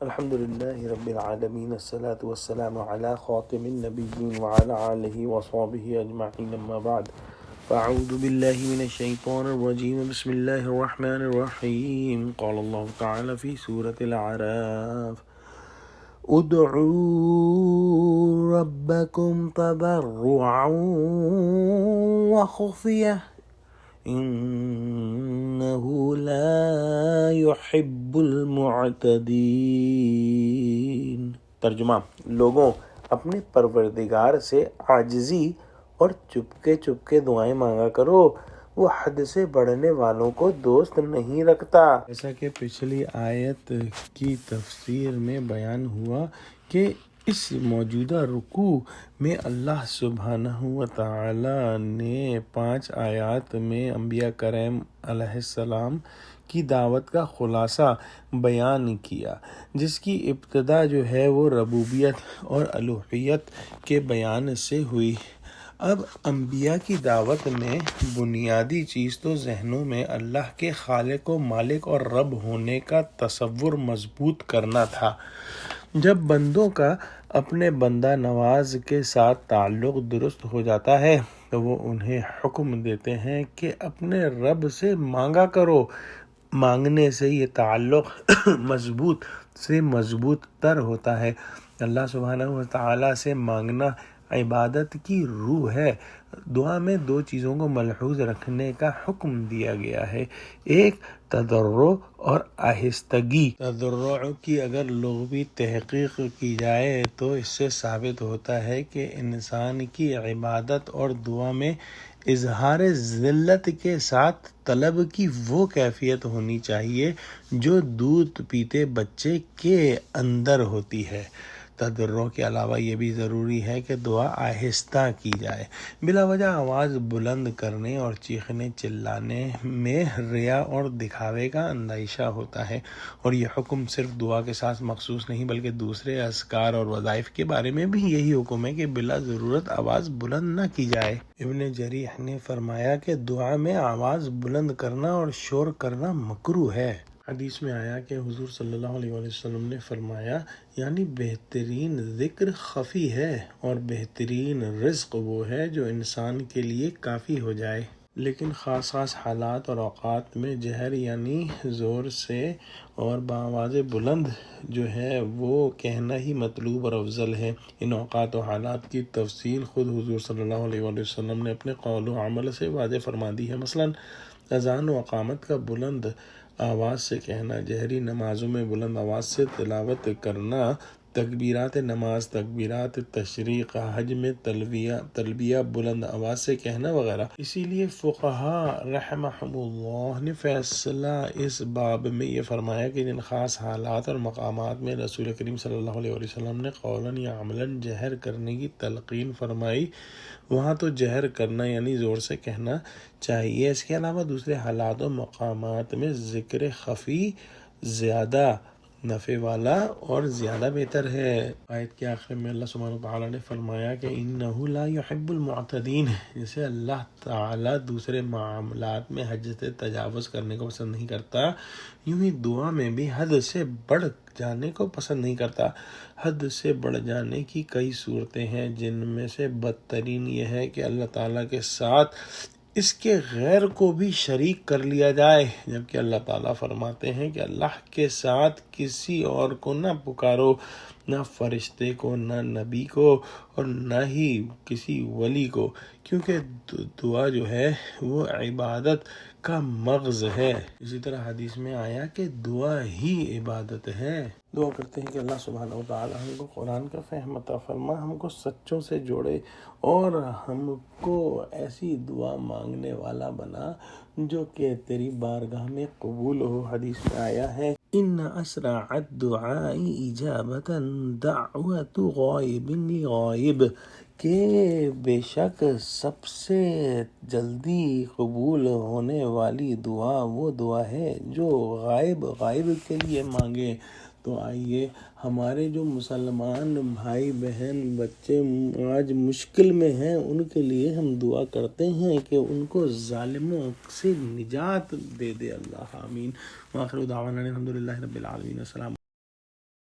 الحمد لله رب العالمين، الصلاة والسلام على خاتم النبيين وعلى آله وصحبه أجمعين، أما بعد فأعوذ بالله من الشيطان الرجيم. بسم الله الرحمن الرحيم. قال الله تعالى في سورة الأعراف: ادعوا ربكم تضرعا وخفية إنه لا يحب المعتدين. ترجمہ: لوگوں، اپنے پروردگار سے عاجزی اور چپکے چپکے دعائیں مانگا کرو، وہ حد سے بڑھنے والوں کو دوست نہیں رکھتا. جیسا کہ پچھلی آیت کی تفسیر میں بیان ہوا کہ اس موجودہ رکوع میں اللہ سبحانہ وتعالی نے 5 آیات میں انبیاء کرام علیہ السلام کی دعوت کا خلاصہ بیان کیا، جس کی ابتدا جو ہے وہ ربوبیت اور الوہیت کے بیان سے ہوئی. اب انبیاء کی دعوت میں بنیادی چیز تو ذہنوں میں اللہ کے خالق و مالک اور رب ہونے کا تصور مضبوط کرنا تھا. جب بندوں کا اپنے بندہ نواز کے ساتھ تعلق درست ہو جاتا ہے تو وہ انہیں حکم دیتے ہیں کہ اپنے رب سے مانگا کرو. مانگنے سے یہ تعلق مضبوط سے مضبوط تر ہوتا ہے. اللہ سبحانہ وتعالی سے مانگنا عبادت کی روح ہے. دعا میں 2 چیزوں کو ملحوظ رکھنے کا حکم دیا گیا ہے: ایک تضرع اور آہستگی. تضرع کی اگر لغوی تحقیق کی جائے تو اس سے ثابت ہوتا ہے کہ انسان کی عبادت اور دعا میں اظہار ذلت کے ساتھ طلب کی وہ کیفیت ہونی چاہیے جو دودھ پیتے بچے کے اندر ہوتی ہے. تضرع کے علاوہ یہ بھی ضروری ہے کہ دعا آہستہ کی جائے. بلا وجہ آواز بلند کرنے اور چیخنے چلانے میں ریا اور دکھاوے کا اندیشہ ہوتا ہے، اور یہ حکم صرف دعا کے ساتھ مخصوص نہیں بلکہ دوسرے اذکار اور وظائف کے بارے میں بھی یہی حکم ہے کہ بلا ضرورت آواز بلند نہ کی جائے. ابن جریح نے فرمایا کہ دعا میں آواز بلند کرنا اور شور کرنا مکروہ ہے. حدیث میں آیا کہ حضور صلی اللہ علیہ وسلم نے فرمایا، یعنی بہترین ذکر خفی ہے اور بہترین رزق وہ ہے جو انسان کے لیے کافی ہو جائے. لیکن خاص حالات اور اوقات میں جہر یعنی زور سے اور بآواز بلند جو ہے وہ کہنا ہی مطلوب اور افضل ہے. ان اوقات و حالات کی تفصیل خود حضور صلی اللہ علیہ وسلم نے اپنے قول و عمل سے واضح فرما دی ہے. مثلاً اذان و اقامت کا بلند آواز سے کہنا، جہری نمازوں میں بلند آواز سے تلاوت کرنا، تکبیرات نماز، تکبیرات تشریق، حج میں تلبیہ بلند آواز سے کہنا وغیرہ. اسی لیے فقہاء رحمہم اللہ نے فیصلہ اس باب میں یہ فرمایا کہ جن خاص حالات اور مقامات میں رسول کریم صلی اللہ علیہ وسلم نے قولاً یا عملاً جہر کرنے کی تلقین فرمائی، وہاں تو جہر کرنا یعنی زور سے کہنا چاہیے. اس کے علاوہ دوسرے حالات و مقامات میں ذکر خفی زیادہ نفع والا اور زیادہ بہتر ہے. آیت کے آخر میں اللہ سبحانہ وتعالی نے فرمایا کہ انہ لا يحب المعتدین. جسے اللہ تعالی دوسرے معاملات میں حد سے تجاوز کرنے کو پسند نہیں کرتا، یوں ہی دعا میں بھی حد سے بڑھ جانے کو پسند نہیں کرتا. حد سے بڑھ جانے کی کئی صورتیں ہیں، جن میں سے بدترین یہ ہے کہ اللہ تعالیٰ کے ساتھ اس کے غیر کو بھی شریک کر لیا جائے، جبکہ اللہ تعالیٰ فرماتے ہیں کہ اللہ کے ساتھ کسی اور کو نہ پکارو، نہ فرشتے کو، نہ نبی کو، اور نہ ہی کسی ولی کو، کیونکہ دعا جو ہے وہ عبادت کا مغز ہے. اسی طرح حدیث میں آیا کہ دعا ہی عبادت ہے. دعا کرتے ہیں کہ اللہ سبحانہ وتعالی ہم کو قرآن کا فہم عطا فرما، ہم کو سچوں سے جوڑے اور ہم کو ایسی دعا مانگنے والا بنا جو کہ تیری بارگاہ میں قبول ہو. حدیث میں آیا ہے ان اسرع الدعاء اجابۃ دعوت غائب لغائب، کہ بے شک سب سے جلدی قبول ہونے والی دعا وہ دعا ہے جو غائب کے لیے مانگے. تو آئیے ہمارے جو مسلمان بھائی بہن بچے آج مشکل میں ہیں ان کے لیے ہم دعا کرتے ہیں کہ ان کو ظالموں سے نجات دے دے اللہ. آمین. وآخر دعوانا الحمدللہ رب العالمین. السلام